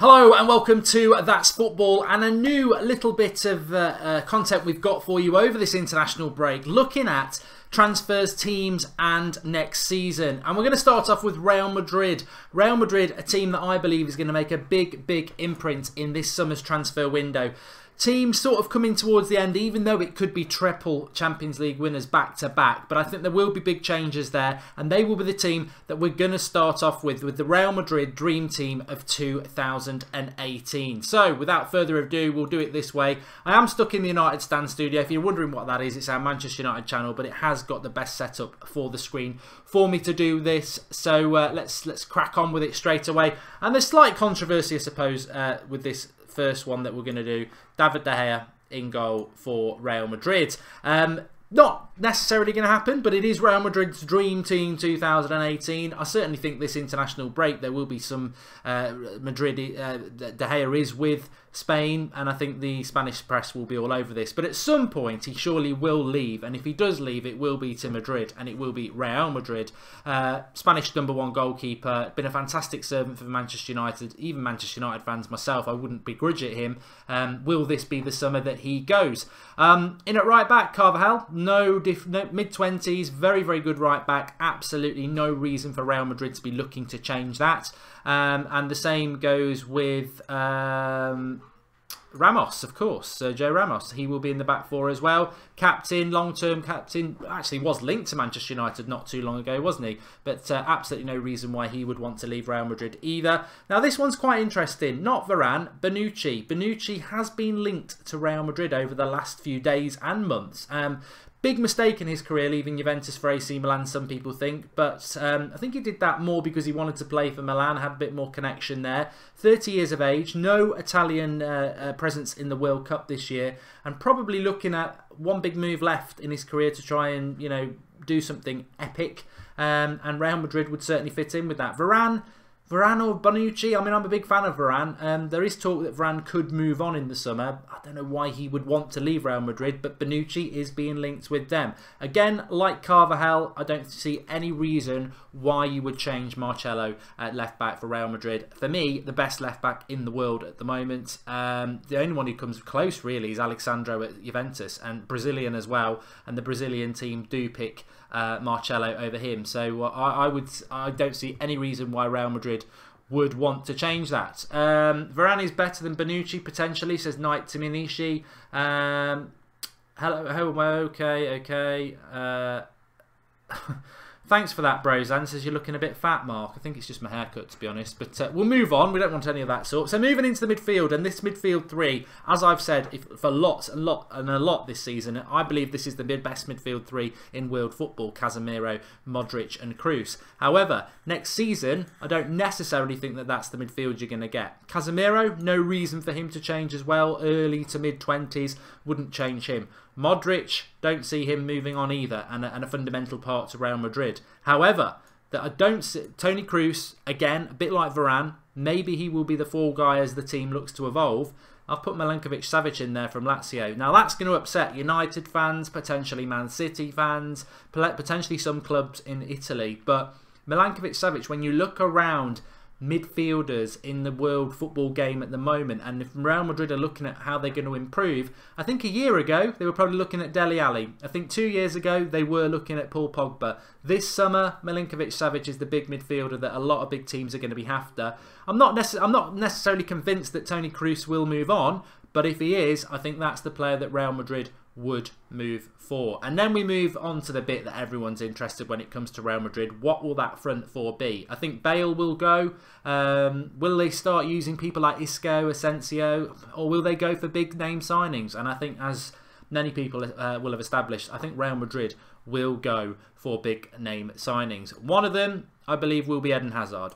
Hello and welcome to That's Football and a new little bit of content we've got for you over this international break, looking at transfers, teams and next season. And we're going to start off with Real Madrid. Real Madrid, a team that I believe is going to make a big imprint in this summer's transfer window. Team sort of coming towards the end, even though it could be triple Champions League winners back to back. But I think there will be big changes there, and they will be the team that we're going to start off with the Real Madrid Dream Team of 2018. So, without further ado, we'll do it this way. I am stuck in the United Stand studio. If you're wondering what that is, it's our Manchester United channel, but it has got the best setup for the screen for me to do this. So, let's crack on with it straight away. And there's slight controversy, I suppose, with this first one that we're going to do. David De Gea in goal for Real Madrid. Not necessarily going to happen, but it is Real Madrid's Dream Team 2018. I certainly think this international break there will be some Madrid. De Gea is with Spain, and I think the Spanish press will be all over this. But at some point, he surely will leave, and if he does leave, it will be to Madrid, and it will be Real Madrid. Spanish #1 goalkeeper, been a fantastic servant for Manchester United. Even Manchester United fans, myself, I wouldn't begrudge it him. Will this be the summer that he goes? In at right back, Carvajal, no mid-20s, very good right back. Absolutely no reason for Real Madrid to be looking to change that. And the same goes with Ramos, of course, Sergio Ramos. He will be in the back four as well. Captain, long-term captain, actually was linked to Manchester United not too long ago, wasn't he? But absolutely no reason why he would want to leave Real Madrid either. Now this one's quite interesting. Not Varane, Bonucci. Bonucci has been linked to Real Madrid over the last few days and months. Big mistake in his career leaving Juventus for AC Milan, some people think, but I think he did that more because he wanted to play for Milan, had a bit more connection there. 30 years of age, no Italian presence in the World Cup this year, and probably looking at one big move left in his career to try and, you know, do something epic, and Real Madrid would certainly fit in with that. Varane or Bonucci, I mean, I'm a big fan of Varane. There is talk that Varane could move on in the summer. I don't know why he would want to leave Real Madrid, but Bonucci is being linked with them. Again, like Carvajal, I don't see any reason why you would change Marcelo at left back for Real Madrid. For me, the best left back in the world at the moment. The only one who comes close really is Alexandro at Juventus, and Brazilian as well. And the Brazilian team do pick Marcelo over him. So I don't see any reason why Real Madrid would want to change that. Varane is better than Bonucci potentially, says Knight to Minishi. Hello, okay. Thanks for that, Brozan. Says you're looking a bit fat, Mark. I think it's just my haircut, to be honest. But we'll move on. We don't want any of that sort. So moving into the midfield, and this midfield three, as I've said, for a lot this season, I believe this is the best midfield three in world football: Casemiro, Modric, and Kroos. However, next season, I don't necessarily think that that's the midfield you're going to get. Casemiro, no reason for him to change as well. Early to mid-20s, wouldn't change him. Modric, don't see him moving on either, and a fundamental part to Real Madrid. However, that I don't see Toni Kroos, again, a bit like Varane, maybe he will be the fall guy as the team looks to evolve. I've put Milinkovic-Savic in there from Lazio. Now that's going to upset United fans, potentially Man City fans, potentially some clubs in Italy, but Milinkovic-Savic, when you look around midfielders in the world football game at the moment, and if Real Madrid are looking at how they're going to improve, I think a year ago they were probably looking at Dele Alli. I think 2 years ago they were looking at Paul Pogba. This summer, Milinkovic-Savic is the big midfielder that a lot of big teams are going to be after. I'm not necessarily convinced that Toni Kroos will move on, but if he is, I think that's the player that Real Madrid would move for. And then we move on to the bit that everyone's interested when it comes to Real Madrid. What will that front four be? I think Bale will go. Will they start using people like Isco, Asensio, or will they go for big name signings? And I think, as many people will have established, I think Real Madrid will go for big name signings. One of them, I believe, will be Eden Hazard.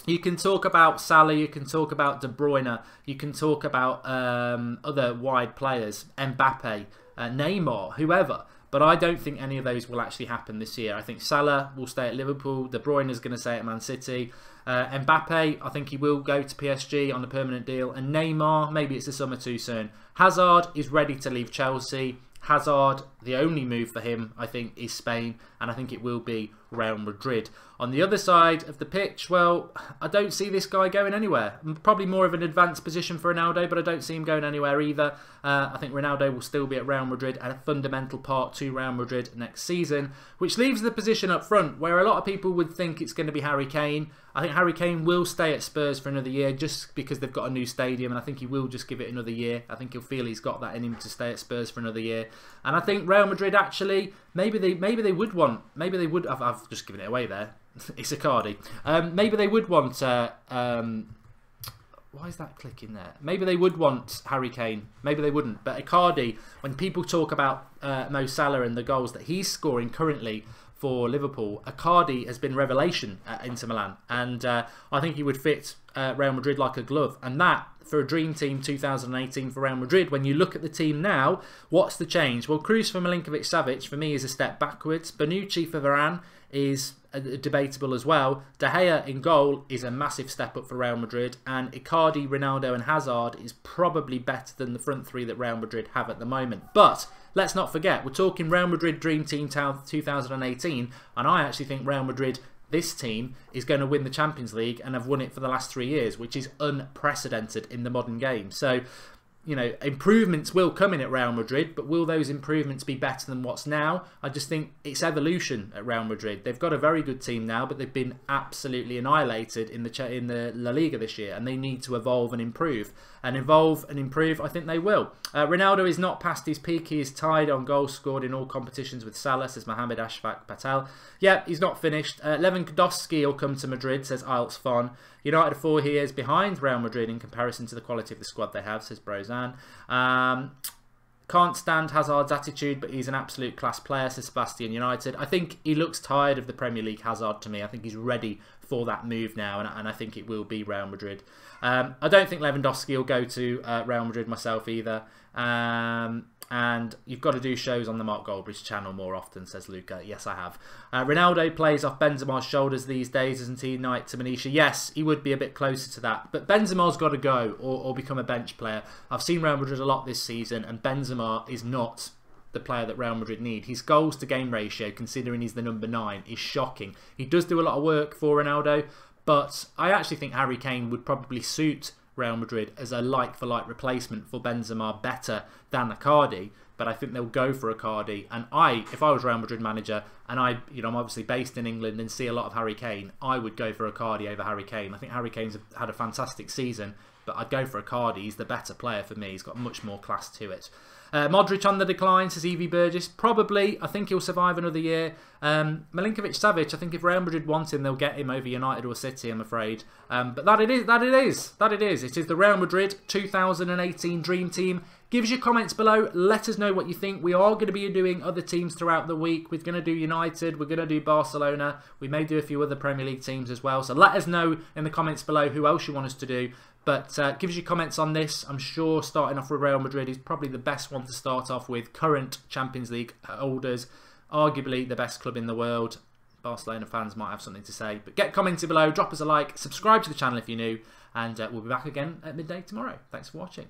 You can talk about Salah, you can talk about De Bruyne, you can talk about other wide players, Mbappe, Neymar, whoever. But I don't think any of those will actually happen this year. I think Salah will stay at Liverpool, De Bruyne is going to stay at Man City. Mbappe, I think he will go to PSG on a permanent deal. And Neymar, maybe it's the summer too soon. Hazard is ready to leave Chelsea. Hazard, the only move for him, I think, is Spain. And I think it will be Real Madrid. On the other side of the pitch, well, I don't see this guy going anywhere. Probably more of an advanced position for Ronaldo, but I don't see him going anywhere either. I think Ronaldo will still be at Real Madrid and a fundamental part to Real Madrid next season, which leaves the position up front where a lot of people would think it's going to be Harry Kane. I think Harry Kane will stay at Spurs for another year just because they've got a new stadium, and I think he will just give it another year. I think he'll feel he's got that in him to stay at Spurs for another year. And I think Real Madrid actually, maybe they would, I've just given it away there. It's Icardi. Maybe they would want, why is that clicking there? Maybe they would want Harry Kane. Maybe they wouldn't. But Icardi, when people talk about Mo Salah and the goals that he's scoring currently for Liverpool, Icardi has been revelation at Inter Milan, and I think he would fit Real Madrid like a glove. And that, for a dream team 2018 for Real Madrid, when you look at the team now, what's the change? Well, Cruz for Milinkovic-Savic for me is a step backwards. Bonucci for Varane is debatable as well. De Gea in goal is a massive step up for Real Madrid, and Icardi, Ronaldo and Hazard is probably better than the front three that Real Madrid have at the moment. But let's not forget, we're talking Real Madrid Dream Team 2018, and I actually think Real Madrid, this team, is going to win the Champions League and have won it for the last 3 years, which is unprecedented in the modern game. So, you know, improvements will come in at Real Madrid, but will those improvements be better than what's now? I just think it's evolution at Real Madrid. They've got a very good team now, but they've been absolutely annihilated in the La Liga this year, and they need to evolve and improve. And evolve and improve, I think they will. Ronaldo is not past his peak. He is tied on goals scored in all competitions with Salah, says Mohamed Ashfaq Patel. Yeah, he's not finished. Lewandowski will come to Madrid, says Ilts Fon. United are 4 years behind Real Madrid in comparison to the quality of the squad they have, says Brozan. Can't stand Hazard's attitude, but he's an absolute class player, says Sebastian United. I think he looks tired of the Premier League, Hazard, to me. I think he's ready for that move now, and I think it will be Real Madrid. I don't think Lewandowski will go to Real Madrid myself either. And you've got to do shows on the Mark Goldbridge channel more often, says Luca. Yes, I have. Ronaldo plays off Benzema's shoulders these days, isn't he? Knight to Manisha. Yes, he would be a bit closer to that. But Benzema's got to go or become a bench player. I've seen Real Madrid a lot this season, and Benzema is not the player that Real Madrid need. His goals to game ratio, considering he's the number 9, is shocking. He does do a lot of work for Ronaldo, but I actually think Harry Kane would probably suit Real Madrid as a like-for-like replacement for Benzema better than Icardi, but I think they'll go for Icardi. And if I was Real Madrid manager, and I'm obviously based in England and see a lot of Harry Kane, I would go for Icardi over Harry Kane. I think Harry Kane's had a fantastic season, but I'd go for Icardi. He's the better player for me. He's got much more class to it. Modric on the decline, says Evie Burgess. Probably. I think he'll survive another year. Milinkovic-Savic, I think if Real Madrid want him, they'll get him over United or City, I'm afraid. But that it is. It is the Real Madrid 2018 Dream Team. Give us your comments below. Let us know what you think. We are going to be doing other teams throughout the week. We're going to do United. We're going to do Barcelona. We may do a few other Premier League teams as well. So let us know in the comments below who else you want us to do. But give us your comments on this. I'm sure starting off with Real Madrid is probably the best one to start off with. Current Champions League holders. Arguably the best club in the world. Barcelona fans might have something to say. But get commented below. Drop us a like. Subscribe to the channel if you're new. And we'll be back again at midday tomorrow. Thanks for watching.